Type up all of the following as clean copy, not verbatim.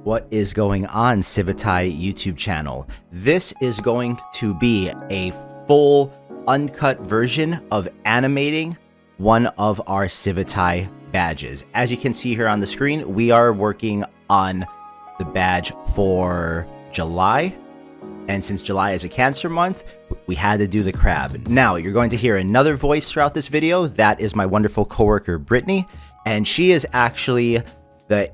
What is going on, Civitai YouTube channel? This is going to be a full uncut version of animating one of our Civitai badges. As you can see here on the screen, we are working on the badge for July. And since July is a Cancer month, we had to do the crab. Now, you're going to hear another voice throughout this video. That is my wonderful coworker, Brittany. And she is actually the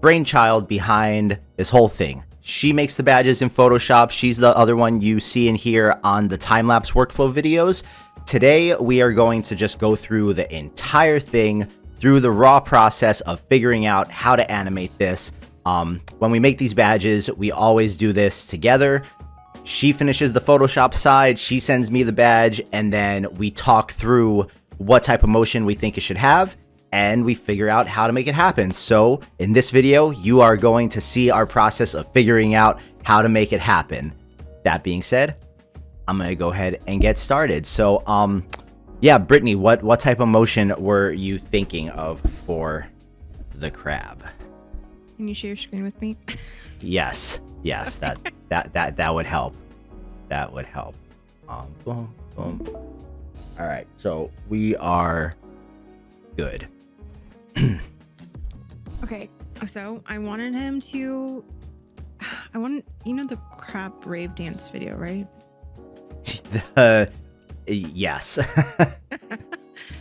brainchild behind this whole thing. She makes the badges in Photoshop. She's the other one you see and hear on the time-lapse workflow videos. Today, we are going to just go through the entire thing, through the raw process of figuring out how to animate this. When we make these badges, we always do this together. She finishes the Photoshop side, she sends me the badge, and then we talk through what type of motion we think it should have, and we figure out how to make it happen. So in this video, you are going to see our process of figuring out how to make it happen. That being said, I'm going to go ahead and get started. So, yeah, Brittany, what type of motion were you thinking of for the crab? Can you share your screen with me? Yes, that would help. That would help. Boom, boom. All right, so we are good. Okay, so I wanted him to. You know the crab rave dance video, right? Yes.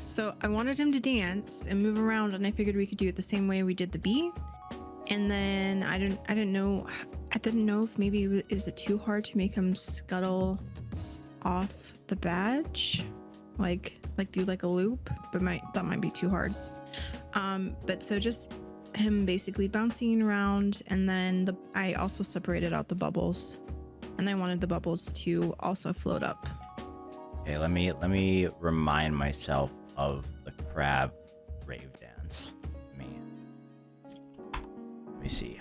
So I wanted him to dance and move around, and I figured we could do it the same way we did the bee. And then I didn't know if maybe is it too hard to make him scuttle off the badge, like do like a loop, but that might be too hard. But so just him basically bouncing around, and then I also separated out the bubbles, and I wanted the bubbles to also float up. Okay, let me remind myself of the crab rave dance. Let me see.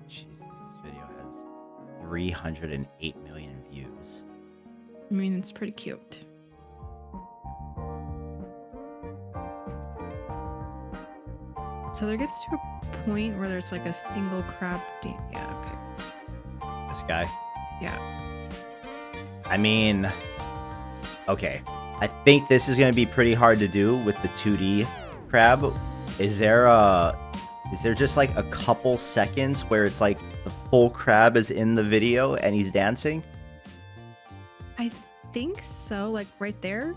Jesus, this video has 308 million views. I mean, it's pretty cute. So there gets to a point where there's like a single crab. Yeah, okay. This guy? Yeah. I mean, okay. I think this is going to be pretty hard to do with the 2D crab. Is there just like a couple seconds where it's like the full crab is in the video and he's dancing? I think so, like right there.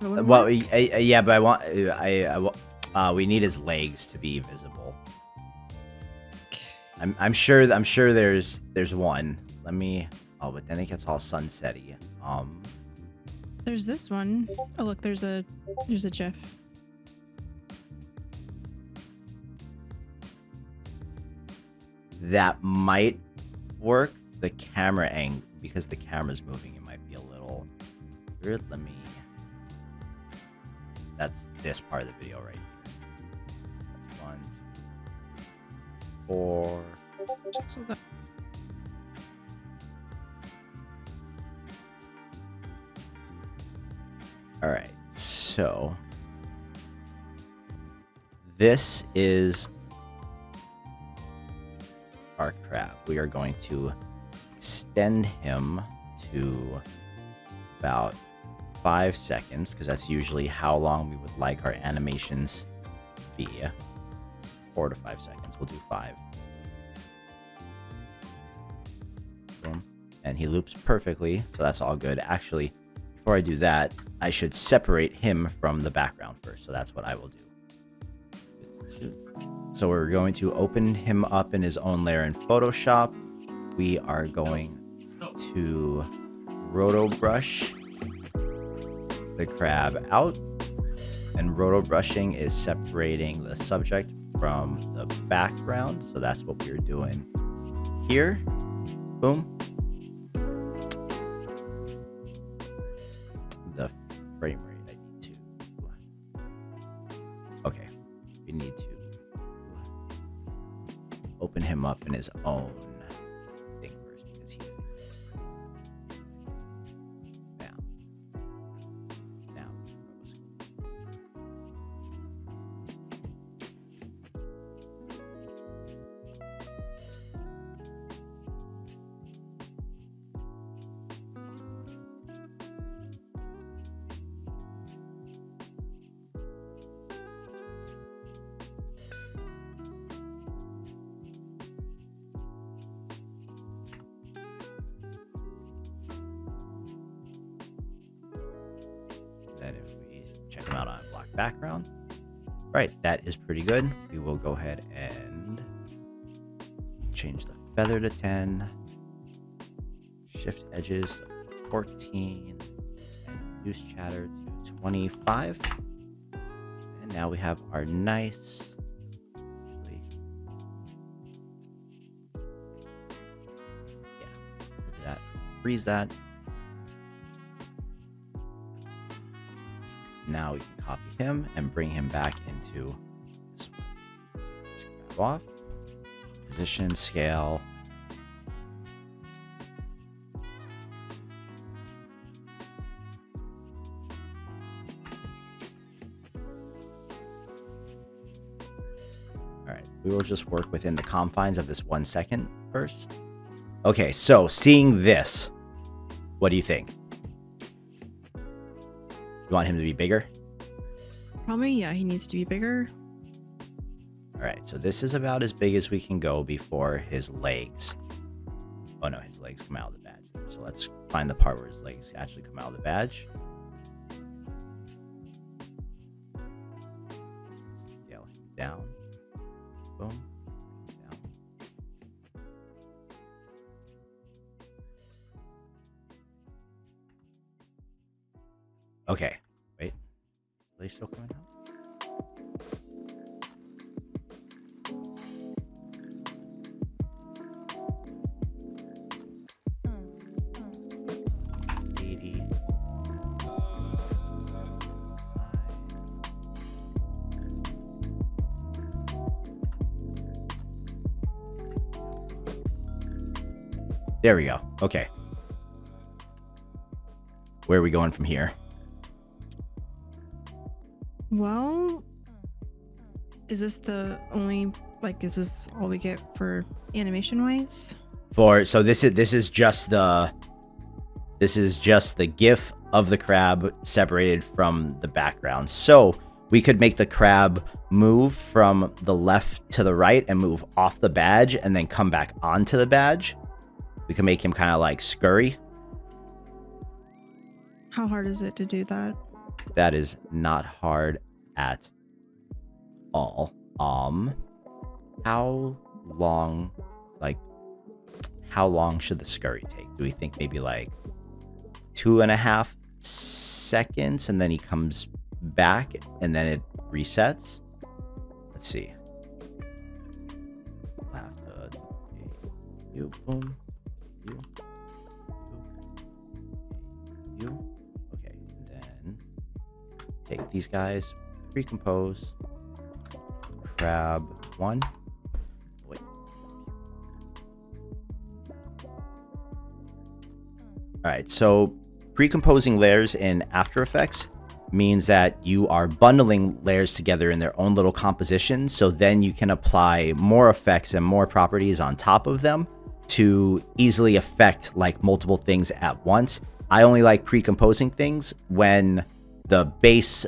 Well, yeah, but we need his legs to be visible. I'm sure there's one. Let me. Oh, but then it gets all sunsetty. There's this one. Oh, look, there's a GIF. That might work. The camera angle, because the camera's moving, it might be a little weird. Let me. That's this part of the video right here. That's 1, 2, 3, 4. So that. All right, so this is our crab. We are going to extend him to about 5 seconds, because that's usually how long we would like our animations to be. 4 to 5 seconds. We'll do 5. Boom. And he loops perfectly, so that's all good. Actually, before I do that, I should separate him from the background first, so that's what I will do. So we're going to open him up in his own layer in Photoshop. We are going to roto brush the crab out, and roto brushing is separating the subject from the background, so that's what we're doing here. Boom. The frame rate I need to. Okay, we need to open him up in his own thing first, because he's And if we check them out on a black background, right, that is pretty good. We will go ahead and change the feather to 10, shift edges to 14, and reduce chatter to 25. And now we have our nice, actually, yeah, look at that, freeze that. Now we can copy him and bring him back into this one. Just grab off, position, scale. All right, we will just work within the confines of this 1 second first. Okay, so seeing this, what do you think? You want him to be bigger? Probably, yeah, he needs to be bigger. All right, so this is about as big as we can go before his legs. Oh no, his legs come out of the badge. So let's find the part where his legs actually come out of the badge. Scale him down. Boom. Down. Okay, wait. Are they still coming out? There we go. Okay. Where are we going from here? Well, is this the only, like, is this all we get for animation wise? So this is just the GIF of the crab separated from the background. So we could make the crab move from the left to the right and move off the badge and then come back onto the badge. We can make him kind of like scurry. How hard is it to do that? That is not hard at all. How long should the scurry take? Do we think maybe like 2.5 seconds and then he comes back and then it resets? Let's see. I'll have to you boom. You. Okay, and then take these guys, recompose, crab 1. Wait. All right, so pre-composing layers in After Effects means that you are bundling layers together in their own little composition, so then you can apply more effects and more properties on top of them to easily affect like multiple things at once. I only like pre-composing things when the base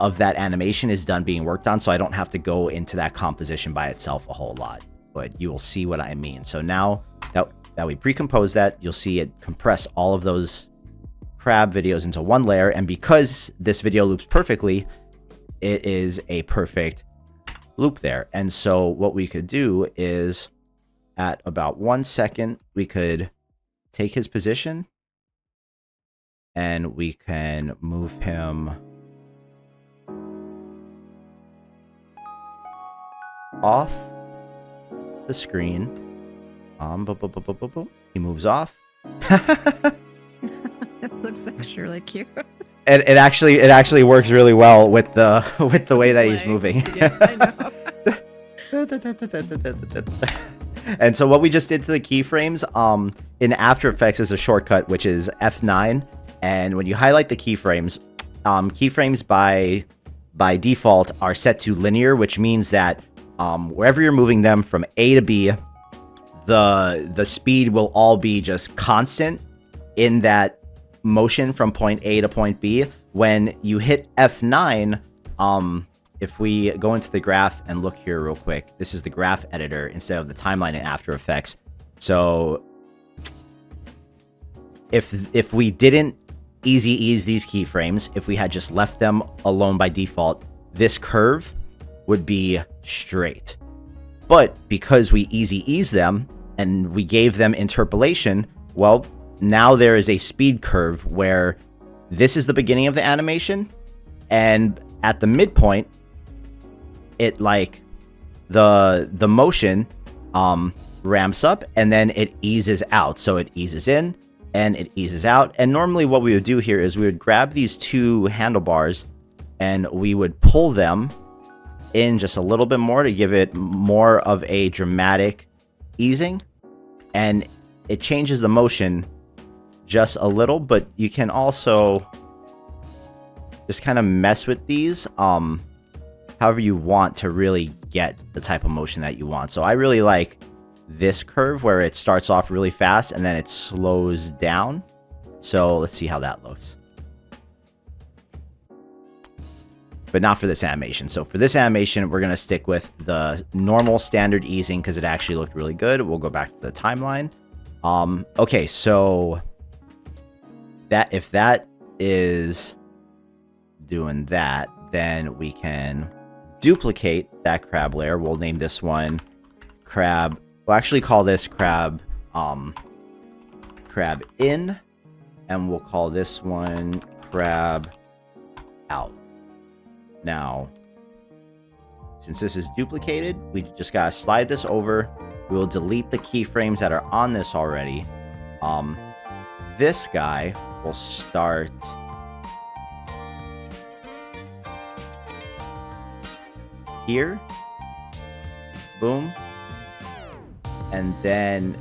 of that animation is done being worked on, so I don't have to go into that composition by itself a whole lot, but you will see what I mean. So now that we pre-compose that, you'll see it compress all of those crab videos into one layer, and because this video loops perfectly, it is a perfect loop there. And so what we could do is at about 1 second, we could take his position and we can move him off the screen. He moves off. It looks actually really cute. It actually works really well with the way that he's moving. Yeah, I know. And so what we just did to the keyframes, in After Effects is a shortcut, which is F9. And when you highlight the keyframes, keyframes by default are set to linear, which means that wherever you're moving them from A to B, the speed will all be just constant in that motion from point A to point B. When you hit F9, if we go into the graph and look here real quick, this is the graph editor instead of the timeline in After Effects. So if we didn't easy ease these keyframes, if we had just left them alone by default, this curve would be straight. But because we easy ease them and we gave them interpolation, well, now there is a speed curve where this is the beginning of the animation, and at the midpoint, it like the motion ramps up and then it eases out. So it eases in and it eases out. And normally what we would do here is we would grab these two handlebars and we would pull them in just a little bit more to give it more of a dramatic easing, and it changes the motion just a little. But you can also just kind of mess with these however you want to really get the type of motion that you want. So I really like this curve where it starts off really fast and then it slows down. So let's see how that looks. But not for this animation. So for this animation, we're going to stick with the normal standard easing because it actually looked really good. We'll go back to the timeline. Okay, so that if that is doing that, then we can duplicate that crab layer. We'll name this one crab. We'll actually call this crab crab in, and we'll call this one crab out. Now, since this is duplicated, we just gotta slide this over. We will delete the keyframes that are on this already. This guy will start here. Boom. And then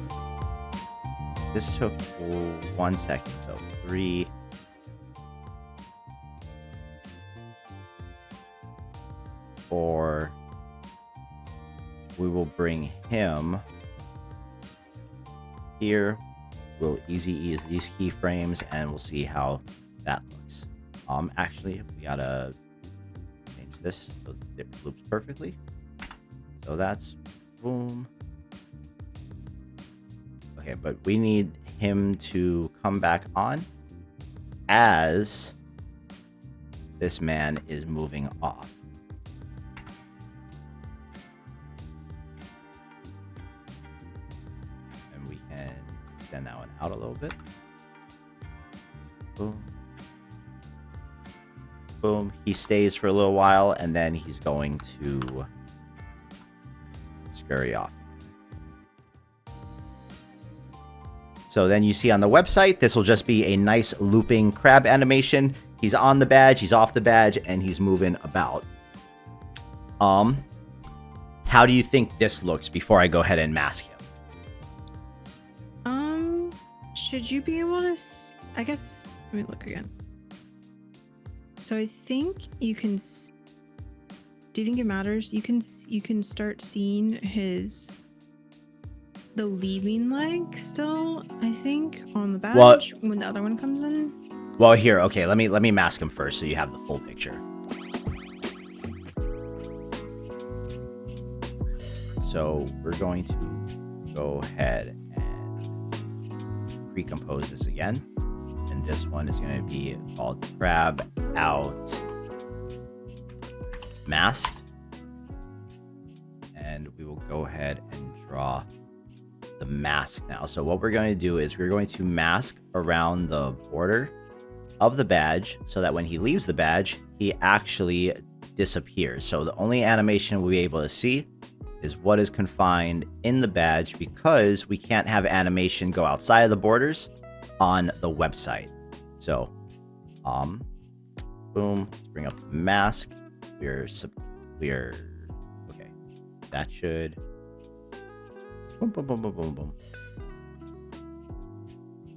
this took 1 second, so 3, 4. We will bring him here. We'll easy ease these keyframes and we'll see how that looks. Actually, we gotta change this so it loops perfectly. So that's boom. Okay, but we need him to come back on as this man is moving off. And we can extend that one out a little bit. Boom. Boom. He stays for a little while and then he's going to scurry off. So then you see on the website, this will just be a nice looping crab animation. He's on the badge, he's off the badge, and he's moving about. How do you think this looks before I go ahead and mask him? Should you be able to? I guess. Let me look again. So I think you can. Do you think it matters? You can start seeing the leaving leg still, I think, on the badge when the other one comes in. Well, here, okay, let me mask him first so you have the full picture. So we're going to go ahead and pre-compose this again. And this one is going to be called Crab Out Masked. And we will go ahead and draw the mask now. So what we're going to do is we're going to mask around the border of the badge so that when he leaves the badge, he actually disappears. So the only animation we'll be able to see is what is confined in the badge because we can't have animation go outside of the borders on the website. So, boom, let's bring up the mask. We're okay. That should boom, boom, boom, boom, boom, boom.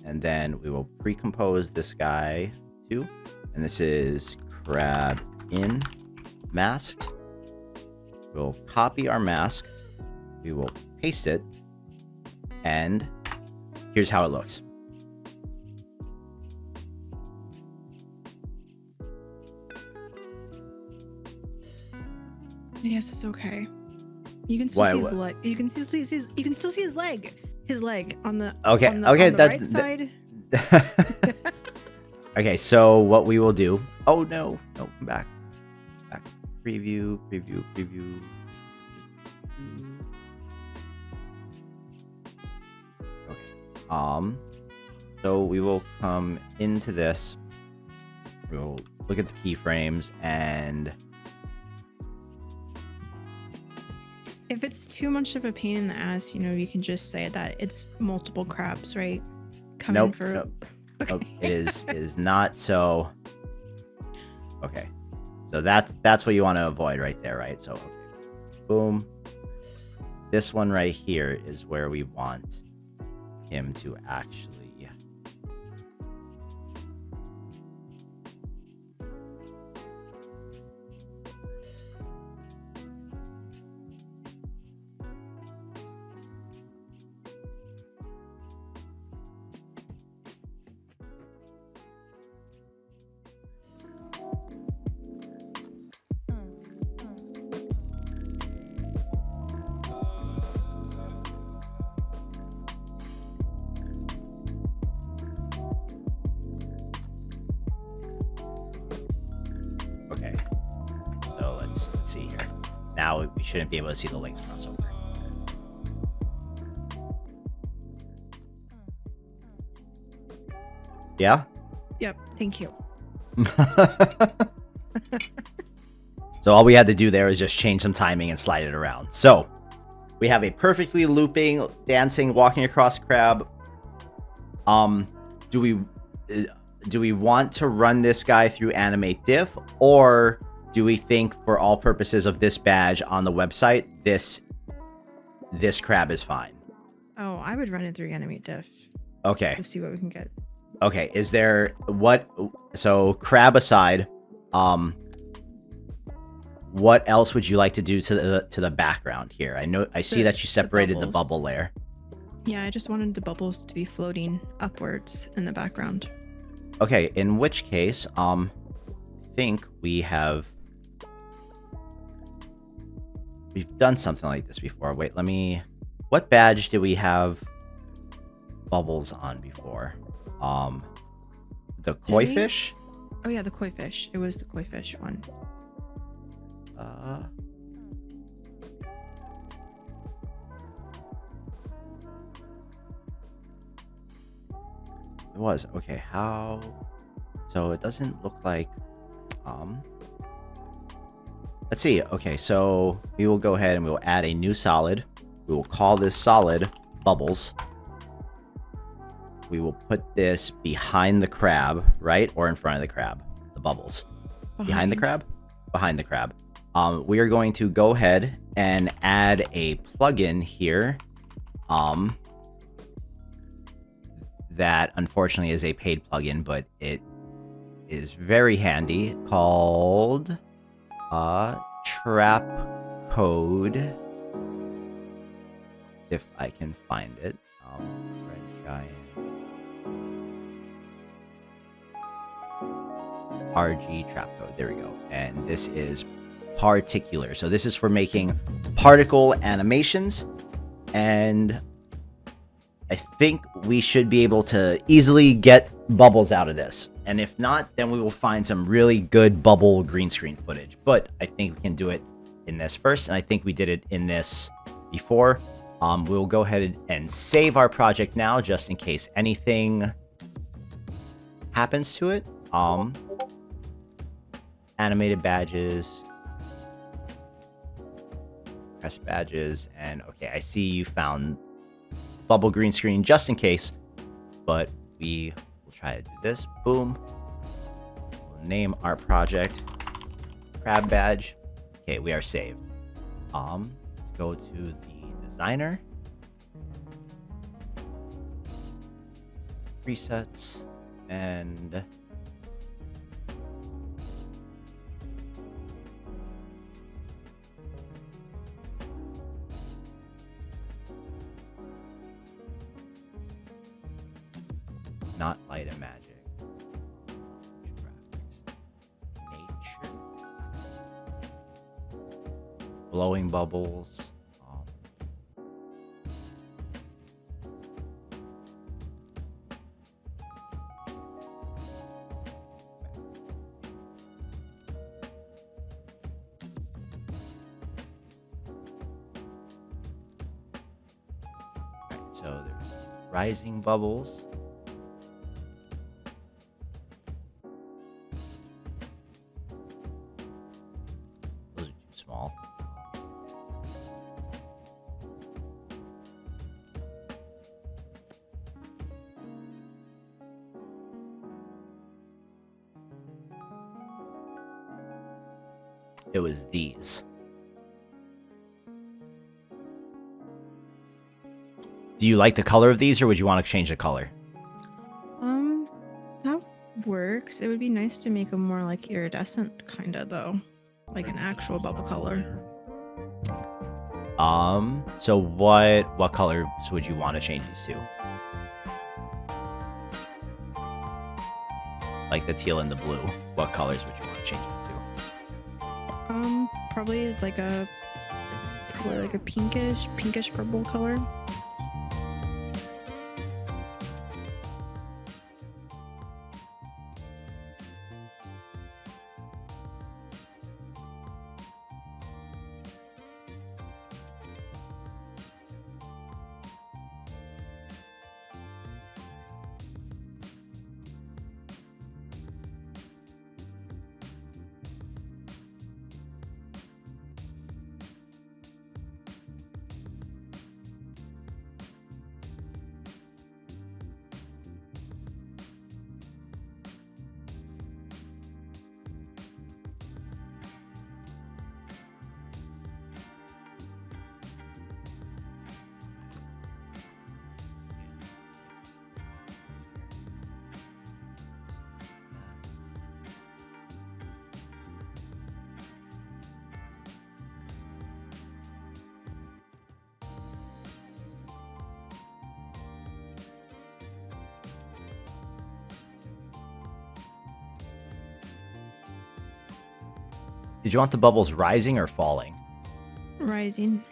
And then we will pre-compose this guy too. And this is crab in masked. We'll copy our mask. We will paste it. And here's how it looks. Yes, it's okay. You can still see his leg. You can still see his leg. His leg on the okay. on the right side. Okay, so what we will do... Oh, no. No, come back. Back. Preview, preview, preview. Okay. So we will come into this. We'll look at the keyframes and... If it's too much of a pain in the ass, you can just say that it's multiple crabs, right? Coming Nope. for... Nope. Okay. Nope, it is not. So... Okay. So that's what you want to avoid right there, right? So, okay. Boom. This one right here is where we want him to actually... Okay, so let's see here. Now we shouldn't be able to see the legs cross over. Yeah? Yep, thank you. So all we had to do there is just change some timing and slide it around. So we have a perfectly looping, dancing, walking across crab. Do we want to run this guy through AnimateDIff, or do we think for all purposes of this badge on the website, this crab is fine? Oh, I would run it through AnimateDIff. Okay. To see what we can get. Okay, is there so crab aside, what else would you like to do to the background here? I see that you separated the bubble layer. Yeah, I just wanted the bubbles to be floating upwards in the background. Okay, in which case, I think we've done something like this before. Wait, what badge did we have bubbles on before? The koi fish? Oh yeah, the koi fish. It was the koi fish one. It was. Okay, how... So it doesn't look like... Let's see. Okay, so we will go ahead and we will add a new solid. We will call this solid bubbles. We will put this behind the crab, right? Or in front of the crab. The bubbles. Behind the crab? Behind the crab. We are going to go ahead and add a plugin here. That unfortunately is a paid plugin, but it is very handy, called Trap Code. If I can find it. Red Giant. RG Trap Code. There we go. And this is particular. So this is for making particle animations, and I think we should be able to easily get bubbles out of this. And if not, then we will find some really good bubble green screen footage. But I think we can do it in this first, and I think we did it in this before. We'll go ahead and save our project now, just in case anything happens to it. Animated badges. Press badges. And okay, I see you found bubble green screen just in case. But we will try to do this. Boom. We'll name our project Crab Badge. Okay, we are saved. Go to the designer. Presets. And not light and magic. Graphics. Nature. Blowing bubbles. So there's rising bubbles. Those are too small. It was these. Do you like the color of these, or would you want to change the color? That works. It would be nice to make them more like iridescent, kind of though, like an actual bubble color. So what colors would you want to change these to? Like the teal and the blue. What colors would you want to change them to? Probably like a pinkish purple color. Did you want the bubbles rising or falling? Rising.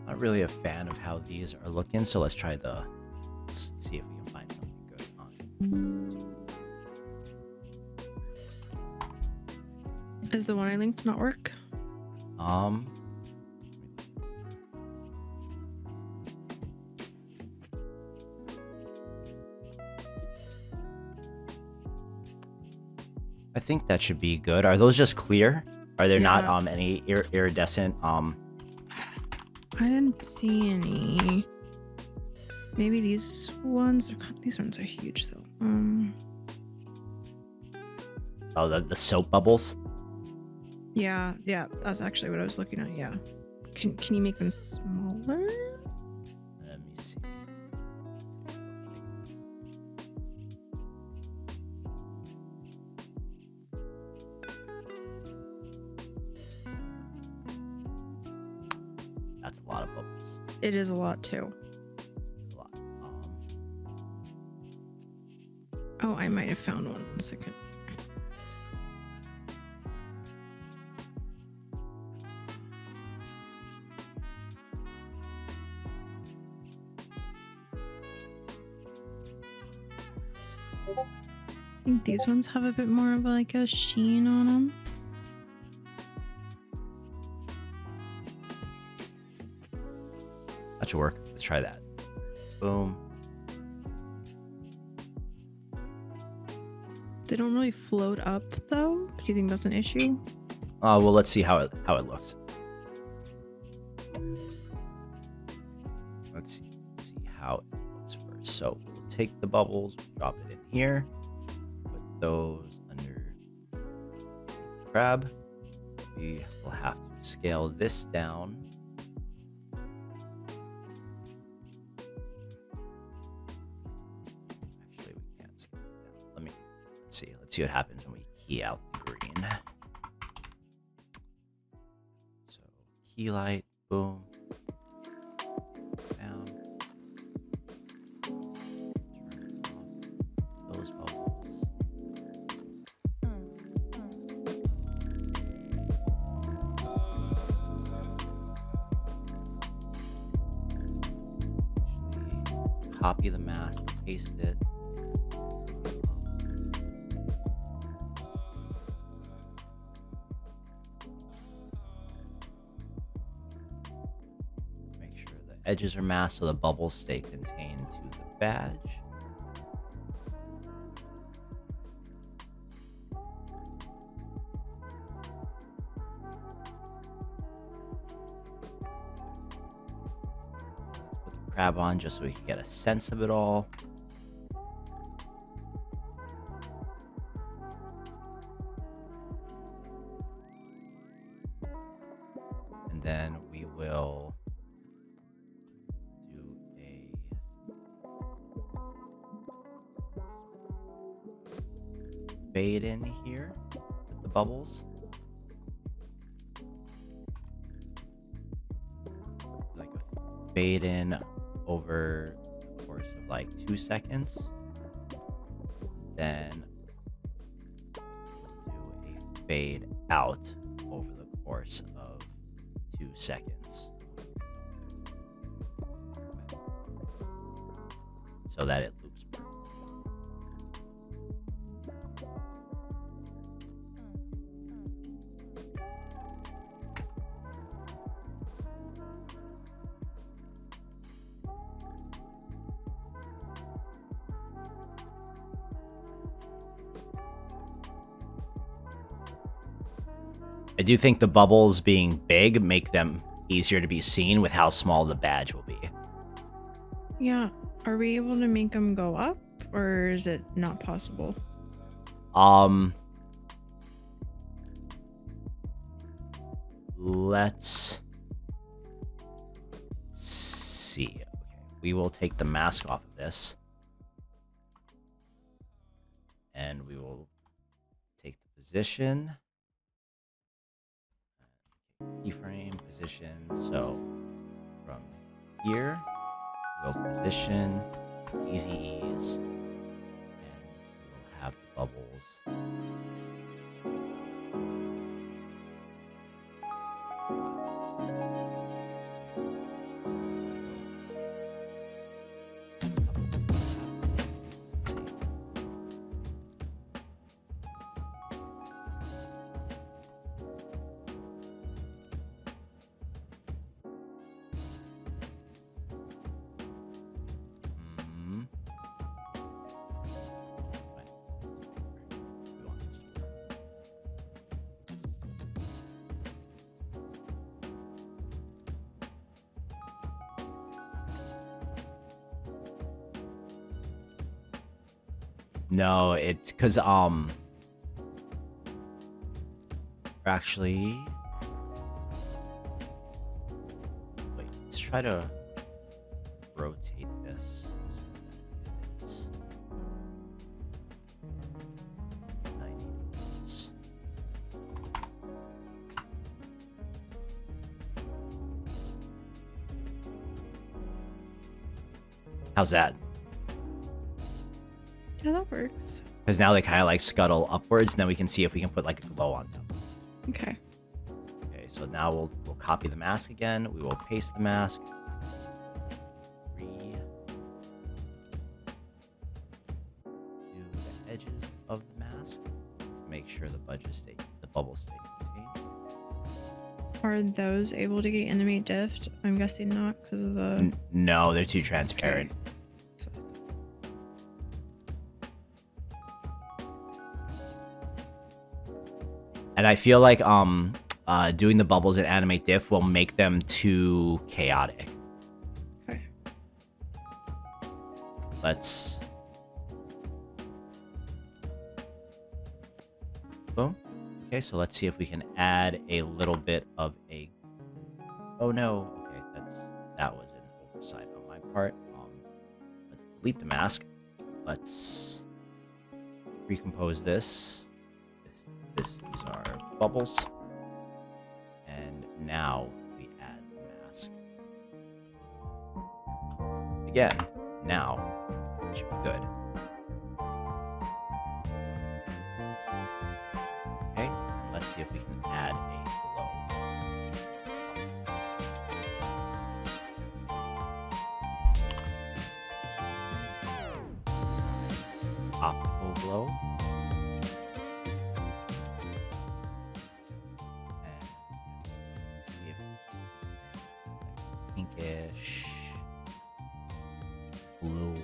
Not really a fan of how these are looking, so let's try see if we can find something good on. Is the one I linked not work? I think that should be good. Are those just clear? Are there Yeah. not any iridescent I didn't see any. Maybe these ones are huge though. Oh, the soap bubbles? Yeah, that's actually what I was looking at. Yeah. Can you make them smaller? Let me see. That's a lot of bubbles. It is a lot too. A lot. Oh, I might have found one. 1 second. I think these ones have a bit more of like a sheen on them. That should work. Let's try that. Boom. They don't really float up though. Do you think that's an issue? Well, let's see how it looks. Let's see how it looks first. So we'll take the bubbles, drop it in here, put those under the crab. We will have to scale this down. Let's see what happens when we key out the green. So key light, boom. Down. Turn off those bubbles. Copy the mask, paste it. Make sure the edges are masked so the bubbles stay contained to the badge. Crab on just so we can get a sense of it all. And then we will do a fade in here with the bubbles. Like a fade in over the course of like 2 seconds. Then we'll do a fade out over the course of 2 seconds. So that it loops perfect. I do think the bubbles being big make them easier to be seen with how small the badge will be. Yeah. Are we able to make them go up, or is it not possible? Let's see. Okay, we will take the mask off of this. And we will take the position. Keyframe, position. So from here, we'll position, easy ease, and we'll have the bubbles. No, it's because actually, wait, let's try to rotate this so that it's 90 degrees. How's that? Yeah, that works. Because now they kind of like scuttle upwards, and then we can see if we can put like a glow on them. Okay. Okay, so now we'll copy the mask again. We will paste the mask. Do the edges of the mask. Make sure the bubbles stay contained. Are those able to get AnimateDIff? I'm guessing not because of the. No, they're too transparent. Okay. And I feel like doing the bubbles in AnimateDIff will make them too chaotic. Okay. Let's boom. Okay, so let's see if we can add a little bit of a. Oh no. Okay, that was an oversight on my part. Let's delete the mask. Let's recompose this. These are bubbles. And now we add the mask. Again, now it should be good. Okay, let's see if we can add a glow. Optical glow. And let's see if pinkish, bluish.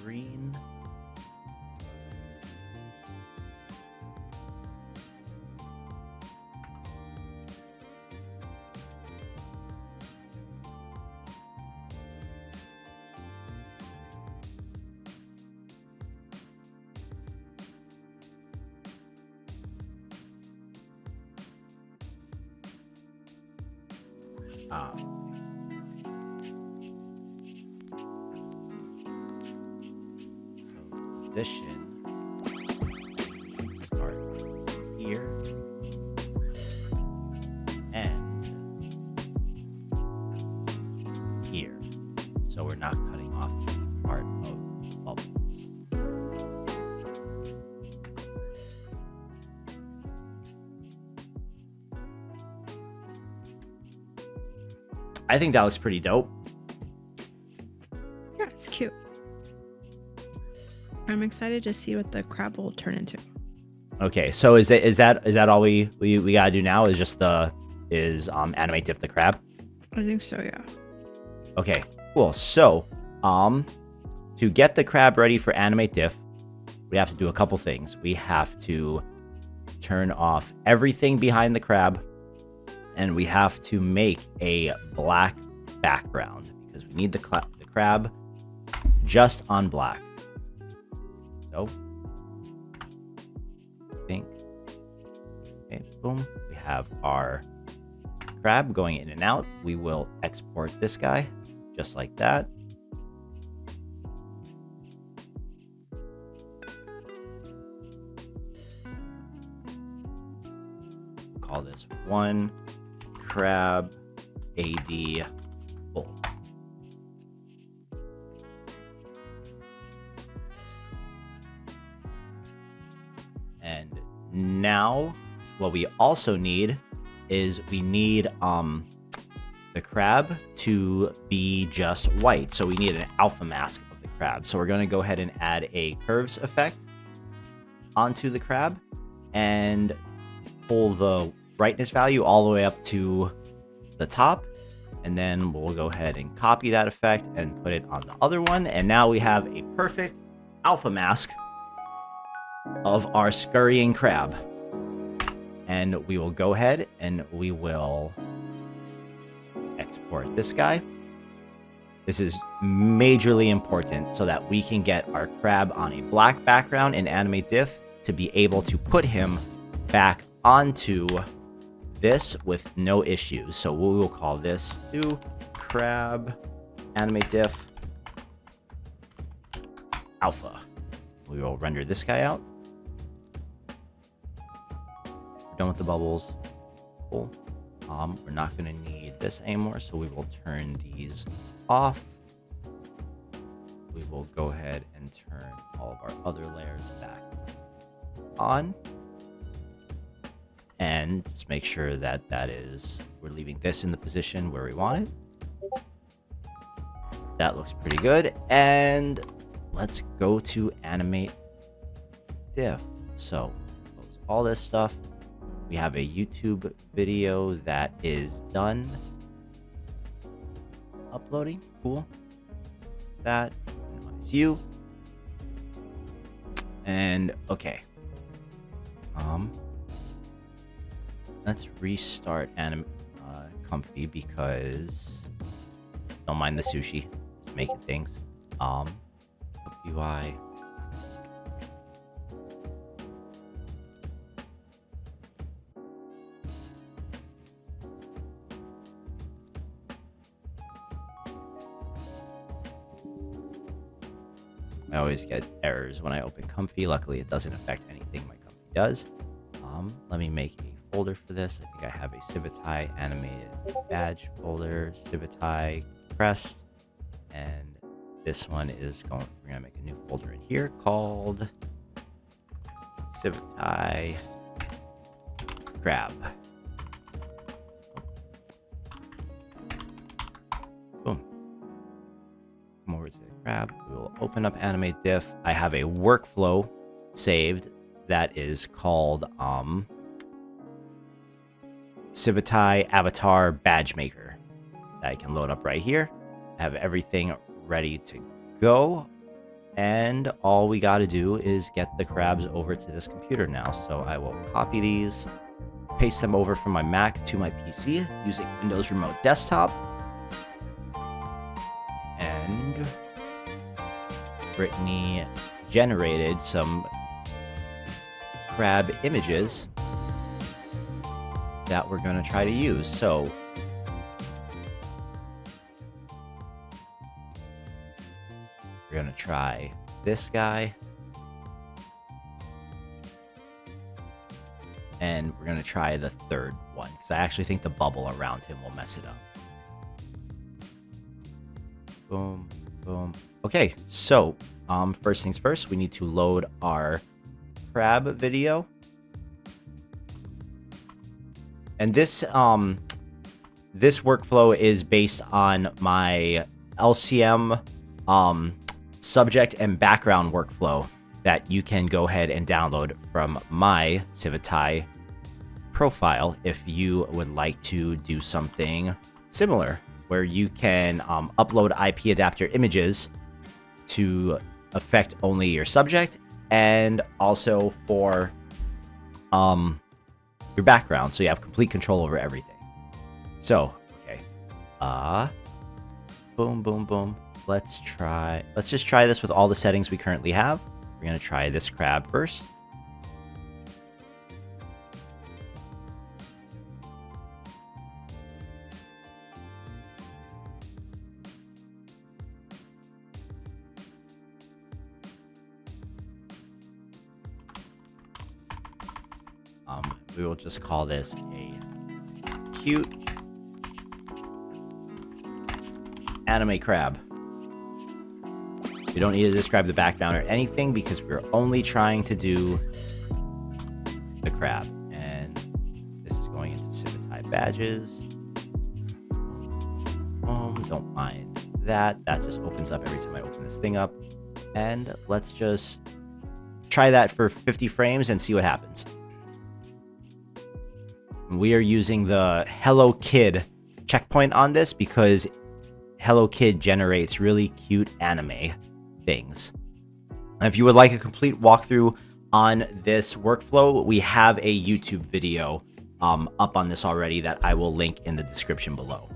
Green. Position. Start here. And here. So we're not cutting off any part of the bubbles. I think that looks pretty dope. Yeah, it's cute. I'm excited to see what the crab will turn into. Okay, so is that all we gotta do now? Is just AnimateDIff the crab? I think so, yeah. Okay, cool. So, to get the crab ready for AnimateDIff, we have to do a couple things. We have to turn off everything behind the crab, and we have to make a black background because we need the crab just on black. So, think. Okay, boom. We have our crab going in and out. We will export this guy just like that. We'll call this one crab AD full. And now what we also need is we need the crab to be just white. So we need an alpha mask of the crab. So we're going to go ahead and add a curves effect onto the crab and pull the brightness value all the way up to the top. And then we'll go ahead and copy that effect and put it on the other one. And now we have a perfect alpha mask of our scurrying crab. And we will go ahead and we will export this guy. This is majorly important so that we can get our crab on a black background in AnimateDIff to be able to put him back onto this with no issues. So we will call this to crab AnimateDIff alpha. We will render this guy out. We're done with the bubbles. Cool. We're not going to need this anymore, so we will turn these off. We will go ahead and turn all of our other layers back on. And just make sure that we're leaving this in the position where we want it. That looks pretty good. And let's go to AnimateDIff. So close all this stuff. We have a YouTube video that is done uploading. Cool. That minimize you. And okay. Let's restart Comfy because don't mind the sushi. Just making things. UI. I always get errors when I open Comfy. Luckily, it doesn't affect anything my Comfy does. Let me make a folder for this. I think I have a Civitai animated badge folder, Civitai crest, and this one is going. We're gonna make a new folder in here called Civitai crab. Boom. Come over to the crab. We will open up AnimateDIff. I have a workflow saved that is called Civitai Avatar Badge Maker that I can load up right here. I have everything ready to go, and all we got to do is get the crabs over to this computer now. So I will copy these, paste them over from my Mac to my PC using Windows Remote Desktop, and Brittany generated some crab images that we're going to try to use. So we're going to try this guy, and we're going to try the third one because I actually think the bubble around him will mess it up. Boom, boom. Okay, so first things first, we need to load our crab video. And this this workflow is based on my LCM subject and background workflow that you can go ahead and download from my Civitai profile if you would like to do something similar, where you can upload IP adapter images to affect only your subject and also for your background, so you have complete control over everything. So, okay. Boom, boom, boom. Let's just try this with all the settings we currently have. We're gonna try this crab first. We will just call this a cute anime crab. You don't need to describe the background or anything because we're only trying to do the crab. And this is going into Civitai badges. Don't mind that. That just opens up every time I open this thing up. And let's just try that for 50 frames and see what happens. We are using the Hello Kid checkpoint on this because Hello Kid generates really cute anime things. If you would like a complete walkthrough on this workflow, we have a YouTube video up on this already that I will link in the description below.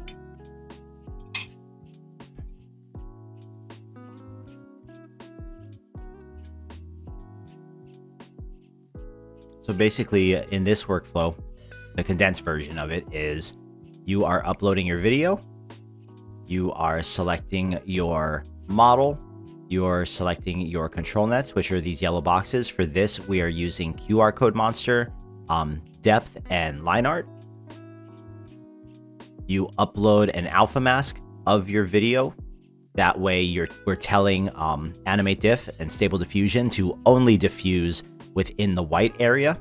So basically, in this workflow, the condensed version of it is you are uploading your video, you are selecting your model, you're selecting your control nets, which are these yellow boxes. For this, we are using QR code monster, depth, and line art. You upload an alpha mask of your video. That way we're telling AnimateDIff and Stable Diffusion to only diffuse within the white area.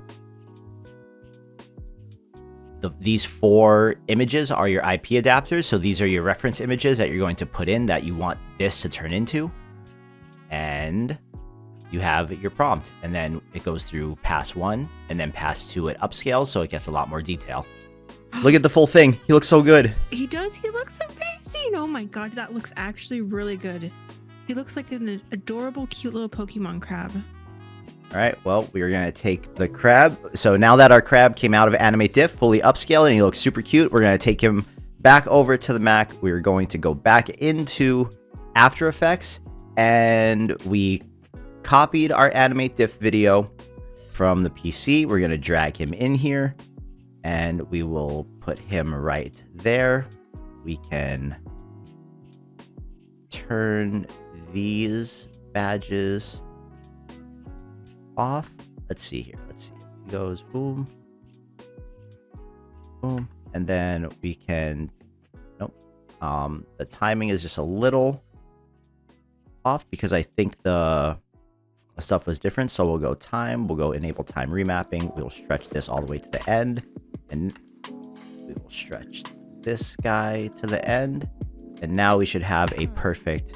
these 4 images are your IP adapters. So these are your reference images that you're going to put in that you want this to turn into. And you have your prompt, and then it goes through pass 1, and then pass 2 it upscales, so it gets a lot more detail. Look at the full thing. He looks so good. He does. He looks amazing. Oh my god, that looks actually really good. He looks like an adorable, cute little Pokemon crab. All right, well, we're going to take the crab. So now that our crab came out of AnimateDIff, fully upscaled, and he looks super cute, we're going to take him back over to the Mac. We're going to go back into After Effects, and we copied our AnimateDIff video from the PC. We're going to drag him in here, and we will put him right there. We can turn these badges off. Let's see here. Let's see. It goes boom, boom, and then we can. Nope. The timing is just a little off because I think the stuff was different. So we'll go time. We'll go enable time remapping. We'll stretch this all the way to the end, and we will stretch this guy to the end. And now we should have a perfect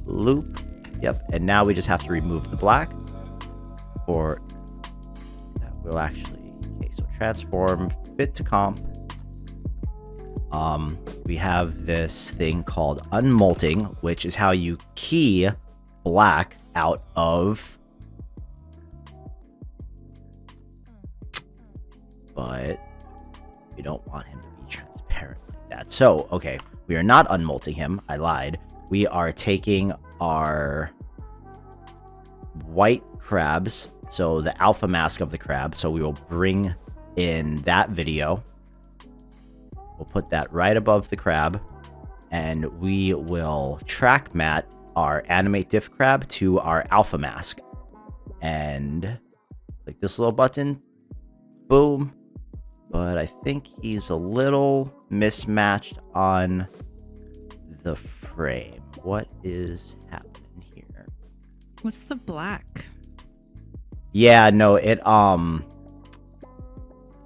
loop. Yep. And now we just have to remove the black. Or that will actually, okay, so transform fit to comp. We have this thing called unmolting, which is how you key black out of, but we don't want him to be transparent like that. So, okay, we are not unmolting him. I lied. We are taking our white crabs, so the alpha mask of the crab, so we will bring in that video. We'll put that right above the crab, and we will track matte our AnimateDIff crab to our alpha mask, and click this little button, boom. But I think he's a little mismatched on the frame. What is happening here? What's the black? Yeah, no,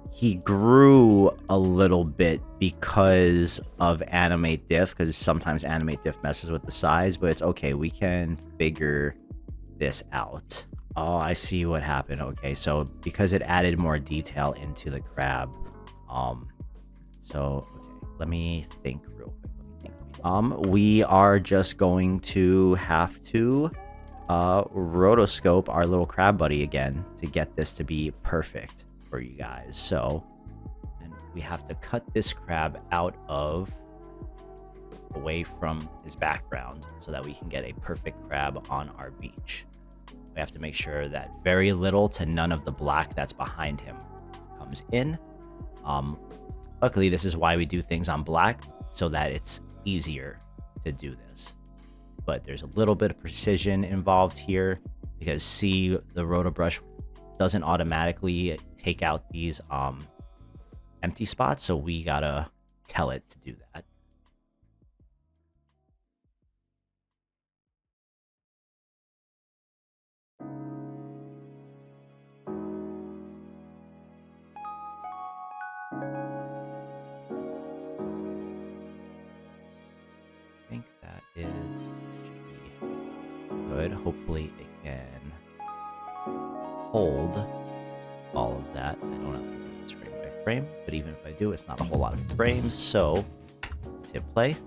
he grew a little bit because of AnimateDIff, because sometimes AnimateDIff messes with the size, but it's okay. We can figure this out. Oh, I see what happened. Okay, so because it added more detail into the crab, so okay, let me think real quick. We are just going to have to rotoscope our little crab buddy again to get this to be perfect for you guys. So, and we have to cut this crab out of away from his background so that we can get a perfect crab on our beach. We have to make sure that very little to none of the black that's behind him comes in. Luckily, this is why we do things on black, so that it's easier to do this. But there's a little bit of precision involved here, because see, the roto brush doesn't automatically take out these empty spots, so we gotta tell it to do that. I think that should be good. Hopefully it can hold all of that. I don't have to do this frame by frame, but even if I do, it's not a whole lot of frames, so let's hit play.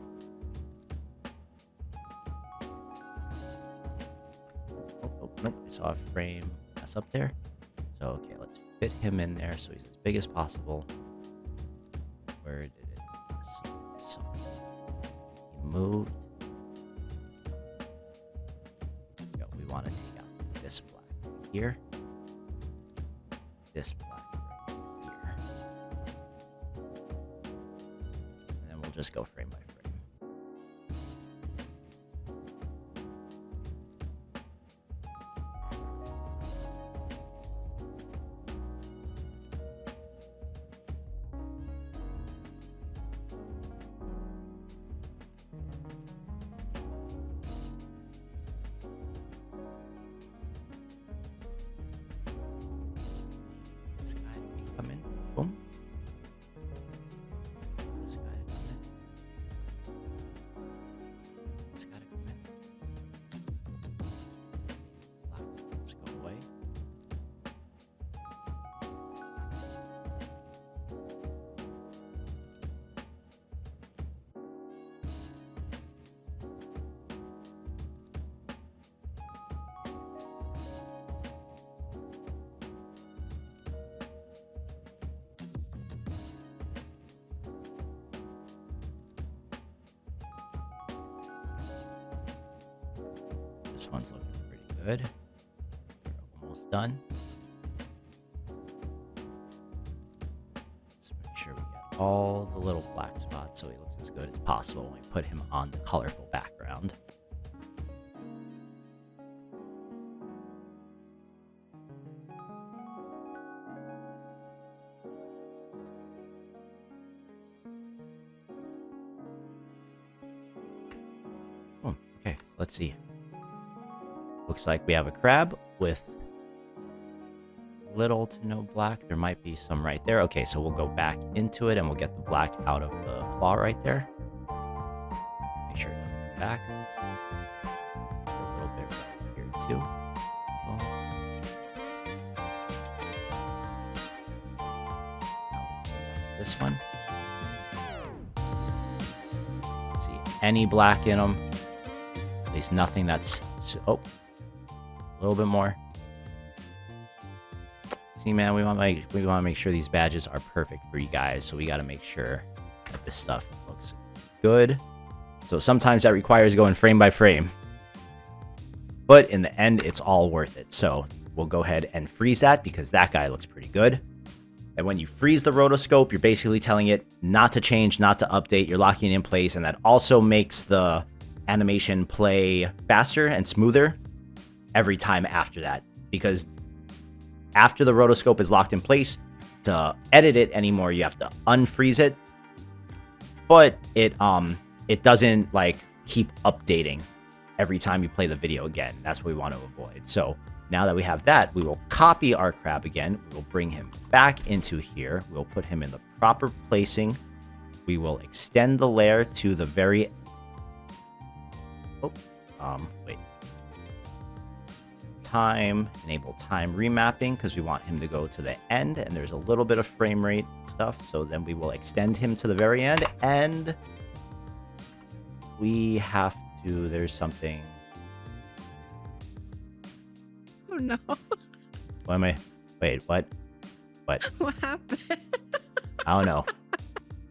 Oh, nope, I saw a frame mess up there. So, okay, let's fit him in there so he's as big as possible. Where did it mess? So he moved. There we go. We want to take out this black right here. This black right here. And then we'll just go frame by frame. This guy, we come in, boom. This one's looking pretty good. We're almost done. Let's make sure we get all the little black spots so he looks as good as possible when we put him on the colorful background. Oh, okay, so let's see. Looks like we have a crab with little to no black. There might be some right there. Okay, so we'll go back into it and we'll get the black out of the claw right there. Make sure it doesn't come back. So a little bit right here too. This one. Let's see, any black in them. At least nothing that's... Oh, a little bit more. See, man, we want to make sure these badges are perfect for you guys, so we got to make sure that this stuff looks good. So sometimes that requires going frame by frame, but in the end, it's all worth it. So we'll go ahead and freeze that because that guy looks pretty good. And when you freeze the rotoscope, you're basically telling it not to change, not to update. You're locking it in place, and that also makes the animation play faster and smoother every time after that, because after the rotoscope is locked in place, to edit it anymore, you have to unfreeze it, but it doesn't like keep updating every time you play the video again. That's what we want to avoid. So now that we have that, we will copy our crab again. We will bring him back into here. We'll put him in the proper placing. We will extend the layer to the very... wait. Enable time remapping because we want him to go to the end, and there's a little bit of frame rate stuff. So then we will extend him to the very end, and we have to... There's something... Oh no. What am I... Wait, what? What? What happened? I don't know.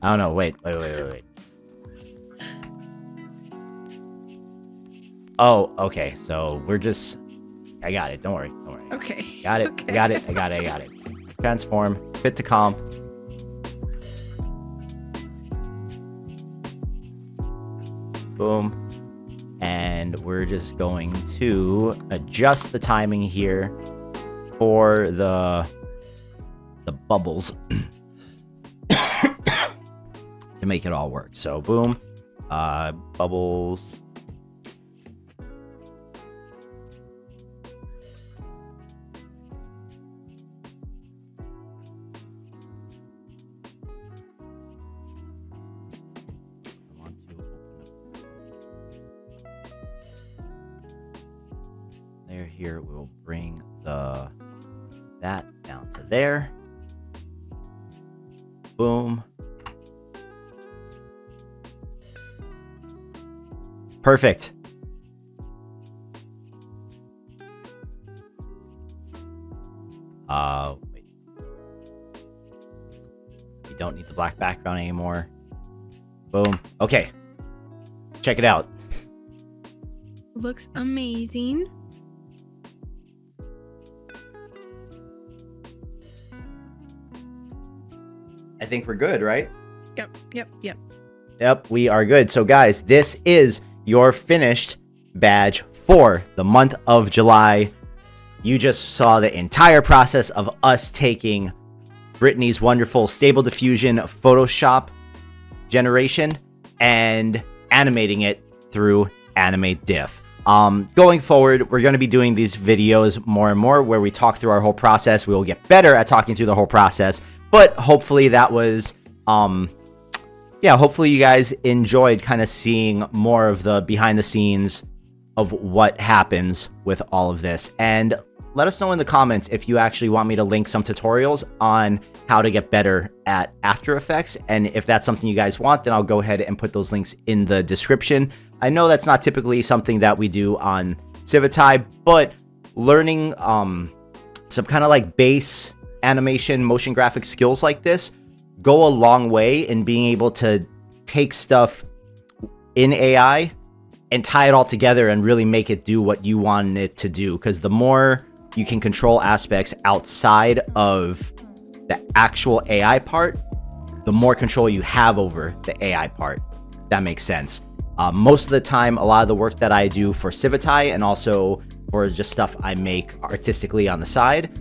I don't know. Wait. Oh, okay. So we're just... I got it. Don't worry. Okay. Got it. Okay. I got it. Transform. Fit to comp. Boom. And we're just going to adjust the timing here for the bubbles to make it all work. So boom. Bubbles. Here we will bring that down to there. Boom. Perfect. Wait. We don't need the black background anymore. Boom. Okay. Check it out. Looks amazing. I think we're good, right? Yep, we are good. So guys, this is your finished badge for the month of July. You just saw the entire process of us taking Brittany's wonderful Stable Diffusion Photoshop generation and animating it through AnimateDIff. Going forward, we're going to be doing these videos more and more where we talk through our whole process. We will get better at talking through the whole process. But hopefully that was, hopefully you guys enjoyed kind of seeing more of the behind the scenes of what happens with all of this. And let us know in the comments if you actually want me to link some tutorials on how to get better at After Effects. And if that's something you guys want, then I'll go ahead and put those links in the description. I know that's not typically something that we do on Civitai, but learning some kind of like base animation, motion graphic skills like this go a long way in being able to take stuff in AI and tie it all together and really make it do what you want it to do. Because the more you can control aspects outside of the actual AI part, the more control you have over the AI part. That makes sense. Most of the time, a lot of the work that I do for Civitai and also for just stuff I make artistically on the side,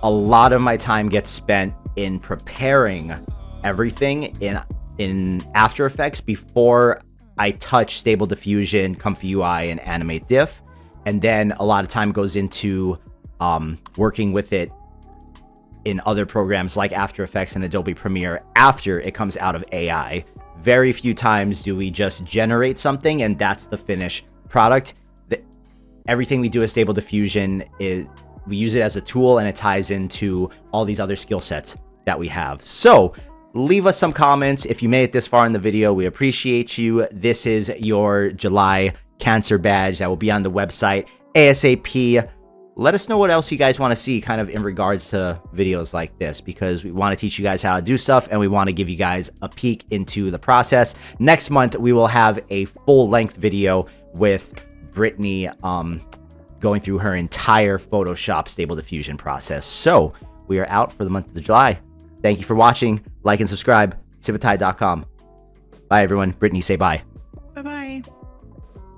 a lot of my time gets spent in preparing everything in After Effects before I touch Stable Diffusion, Comfy UI, and AnimateDIff. And then a lot of time goes into working with it in other programs like After Effects and Adobe Premiere after it comes out of AI. Very few times do we just generate something and that's the finished product. Everything we do with Stable Diffusion is we use it as a tool and it ties into all these other skill sets that we have. So leave us some comments if you made it this far in the video. We appreciate you. This is your July Cancer badge that will be on the website ASAP. Let us know what else you guys want to see kind of in regards to videos like this, because we want to teach you guys how to do stuff and we want to give you guys a peek into the process. Next month, we will have a full-length video with Brittany going through her entire Photoshop Stable Diffusion process. So we are out for the month of July. Thank you for watching. Like and subscribe. Civitai.com. Bye, everyone. Brittany, say bye.